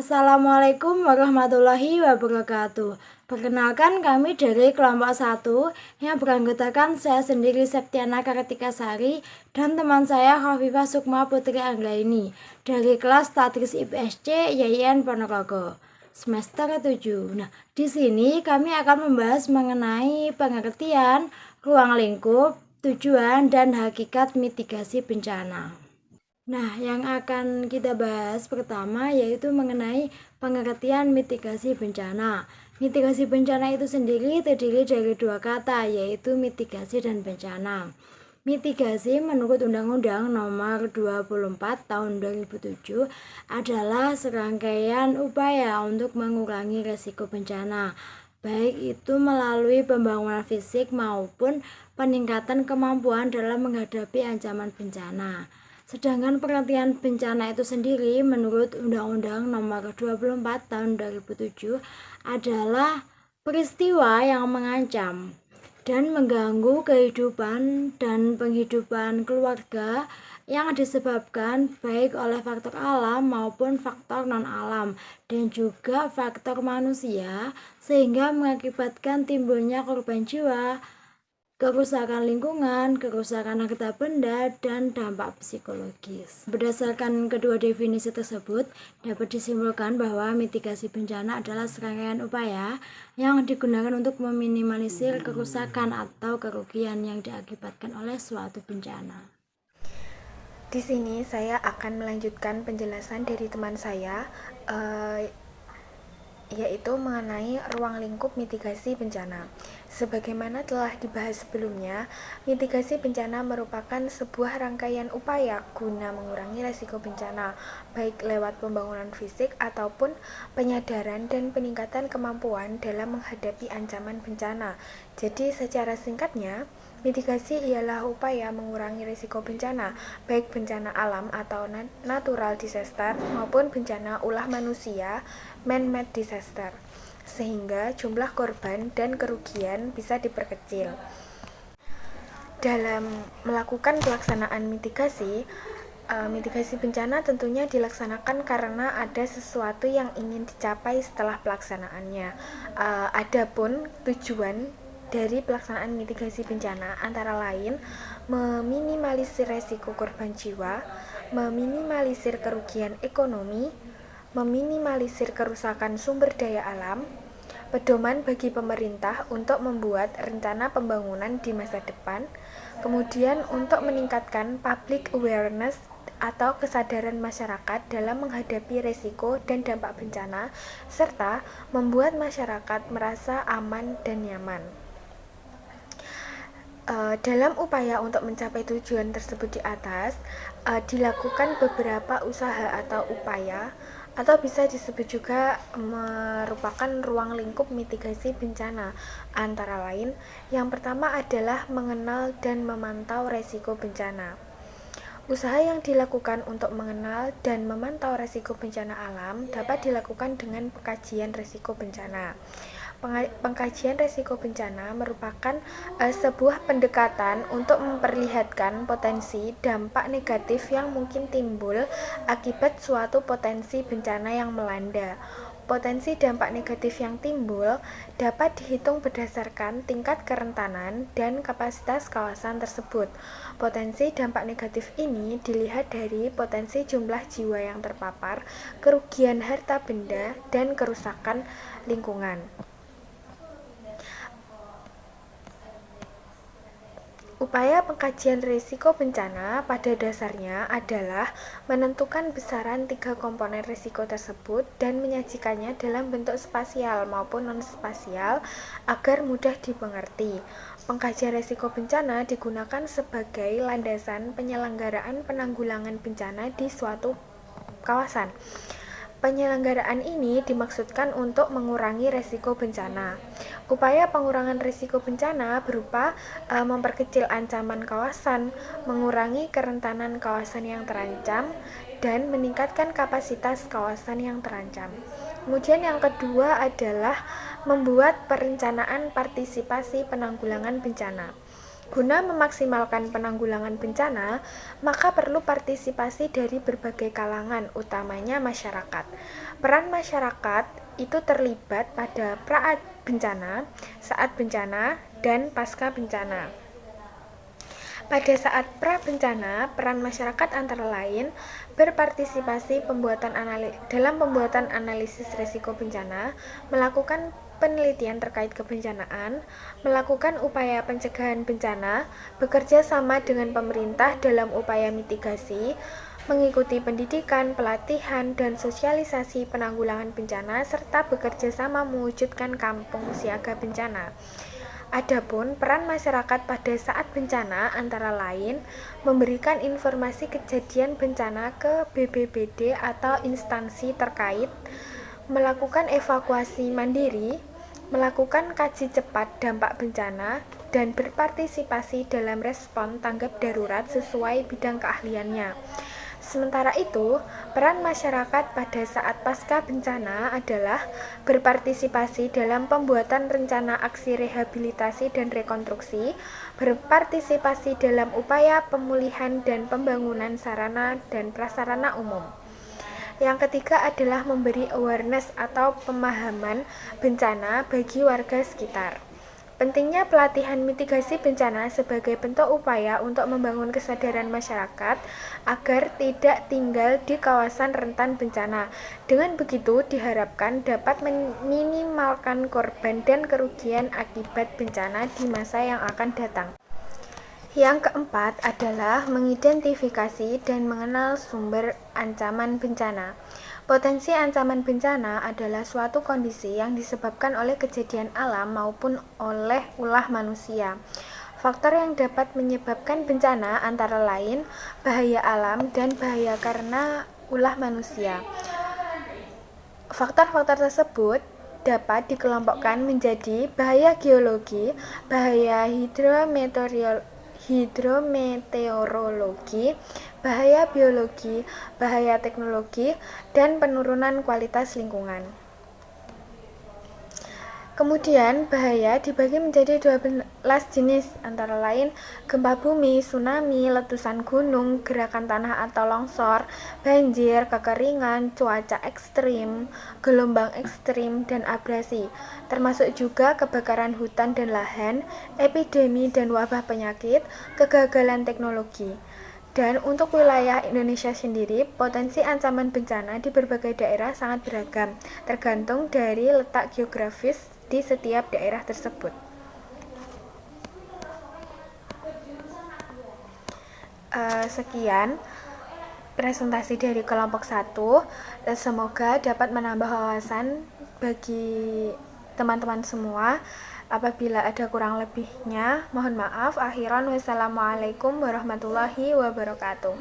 Assalamualaikum warahmatullahi wabarakatuh. Perkenalkan kami dari kelompok 1 yang beranggotakan saya sendiri Septiana Kartika Sari dan teman saya Khafifah Sukma Putri Anggraini dari kelas Tadris IPSC YIN Ponorogo semester 7. Nah, di sini kami akan membahas mengenai pengertian, ruang lingkup, tujuan dan hakikat mitigasi bencana. Nah, yang akan kita bahas pertama yaitu mengenai pengertian mitigasi bencana. Mitigasi bencana itu sendiri terdiri dari dua kata, yaitu mitigasi dan bencana. Mitigasi menurut Undang-Undang Nomor 24 Tahun 2007 adalah serangkaian upaya untuk mengurangi risiko bencana, baik itu melalui pembangunan fisik maupun peningkatan kemampuan dalam menghadapi ancaman bencana. Sedangkan pengertian bencana itu sendiri menurut Undang-Undang Nomor 24 Tahun 2007 adalah peristiwa yang mengancam dan mengganggu kehidupan dan penghidupan keluarga yang disebabkan baik oleh faktor alam maupun faktor non-alam dan juga faktor manusia sehingga mengakibatkan timbulnya korban jiwa, kerusakan lingkungan, kerusakan harta benda, dan dampak psikologis. Berdasarkan kedua definisi tersebut, dapat disimpulkan bahwa mitigasi bencana adalah serangkaian upaya yang digunakan untuk meminimalisir kerusakan atau kerugian yang diakibatkan oleh suatu bencana. Di sini saya akan melanjutkan penjelasan dari teman saya, yaitu mengenai ruang lingkup mitigasi bencana. Sebagaimana telah dibahas sebelumnya, mitigasi bencana merupakan sebuah rangkaian upaya guna mengurangi risiko bencana, baik lewat pembangunan fisik ataupun penyadaran dan peningkatan kemampuan dalam menghadapi ancaman bencana. Jadi secara singkatnya, mitigasi ialah upaya mengurangi risiko bencana, baik bencana alam atau natural disaster maupun bencana ulah manusia, man-made disaster, sehingga jumlah korban dan kerugian bisa diperkecil. Dalam melakukan pelaksanaan mitigasi bencana tentunya dilaksanakan karena ada sesuatu yang ingin dicapai setelah pelaksanaannya. Adapun tujuan dari pelaksanaan mitigasi bencana antara lain meminimalisir risiko korban jiwa, meminimalisir kerugian ekonomi, meminimalisir kerusakan sumber daya alam, pedoman bagi pemerintah untuk membuat rencana pembangunan di masa depan, kemudian untuk meningkatkan public awareness atau kesadaran masyarakat dalam menghadapi risiko dan dampak bencana, serta membuat masyarakat merasa aman dan nyaman. Dalam upaya untuk mencapai tujuan tersebut di atas, dilakukan beberapa usaha atau upaya, atau bisa disebut juga merupakan ruang lingkup mitigasi bencana. Antara lain, yang pertama adalah mengenal dan memantau risiko bencana. Usaha yang dilakukan untuk mengenal dan memantau risiko bencana alam dapat dilakukan dengan pengkajian risiko bencana. Pengkajian risiko bencana merupakan sebuah pendekatan untuk memperlihatkan potensi dampak negatif yang mungkin timbul akibat suatu potensi bencana yang melanda. Potensi dampak negatif yang timbul dapat dihitung berdasarkan tingkat kerentanan dan kapasitas kawasan tersebut. Potensi dampak negatif ini dilihat dari potensi jumlah jiwa yang terpapar, kerugian harta benda, dan kerusakan lingkungan. Upaya pengkajian risiko bencana pada dasarnya adalah menentukan besaran tiga komponen risiko tersebut dan menyajikannya dalam bentuk spasial maupun non-spasial agar mudah dimengerti. Pengkajian risiko bencana digunakan sebagai landasan penyelenggaraan penanggulangan bencana di suatu kawasan. Penyelenggaraan ini dimaksudkan untuk mengurangi risiko bencana. Upaya pengurangan risiko bencana berupa memperkecil ancaman kawasan, mengurangi kerentanan kawasan yang terancam, dan meningkatkan kapasitas kawasan yang terancam. Kemudian yang kedua adalah membuat perencanaan partisipasi penanggulangan bencana. Guna memaksimalkan penanggulangan bencana, maka perlu partisipasi dari berbagai kalangan, utamanya masyarakat. Peran masyarakat itu terlibat pada pra-bencana, saat bencana, dan pasca bencana. Pada saat pra-bencana, peran masyarakat antara lain berpartisipasi dalam pembuatan analisis risiko bencana, melakukan penelitian terkait kebencanaan, melakukan upaya pencegahan bencana, bekerja sama dengan pemerintah dalam upaya mitigasi, mengikuti pendidikan, pelatihan, dan sosialisasi penanggulangan bencana, serta bekerja sama mewujudkan kampung siaga bencana. Adapun peran masyarakat pada saat bencana antara lain memberikan informasi kejadian bencana ke BPBD atau instansi terkait, melakukan evakuasi mandiri, melakukan kaji cepat dampak bencana, dan berpartisipasi dalam respon tanggap darurat sesuai bidang keahliannya. Sementara itu, peran masyarakat pada saat pasca bencana adalah berpartisipasi dalam pembuatan rencana aksi rehabilitasi dan rekonstruksi, berpartisipasi dalam upaya pemulihan dan pembangunan sarana dan prasarana umum. Yang ketiga adalah memberi awareness atau pemahaman bencana bagi warga sekitar. Pentingnya pelatihan mitigasi bencana sebagai bentuk upaya untuk membangun kesadaran masyarakat agar tidak tinggal di kawasan rentan bencana. Dengan begitu diharapkan dapat meminimalkan korban dan kerugian akibat bencana di masa yang akan datang. Yang keempat adalah mengidentifikasi dan mengenal sumber ancaman bencana. Potensi ancaman bencana adalah suatu kondisi yang disebabkan oleh kejadian alam maupun oleh ulah manusia. Faktor yang dapat menyebabkan bencana antara lain bahaya alam dan bahaya karena ulah manusia. Faktor-faktor tersebut dapat dikelompokkan menjadi bahaya geologi, bahaya hidrometeorologi, bahaya biologi, bahaya teknologi, dan penurunan kualitas lingkungan. Kemudian, bahaya dibagi menjadi 12 jenis, antara lain gempa bumi, tsunami, letusan gunung, gerakan tanah atau longsor, banjir, kekeringan, cuaca ekstrim, gelombang ekstrim, dan abrasi, termasuk juga kebakaran hutan dan lahan, epidemi dan wabah penyakit, kegagalan teknologi. Dan untuk wilayah Indonesia sendiri, potensi ancaman bencana di berbagai daerah sangat beragam, tergantung dari letak geografis di setiap daerah tersebut. Sekian presentasi dari kelompok 1. Semoga dapat menambah wawasan bagi teman-teman semua. Apabila ada kurang lebihnya, mohon maaf. Akhiran, wassalamualaikum warahmatullahi wabarakatuh.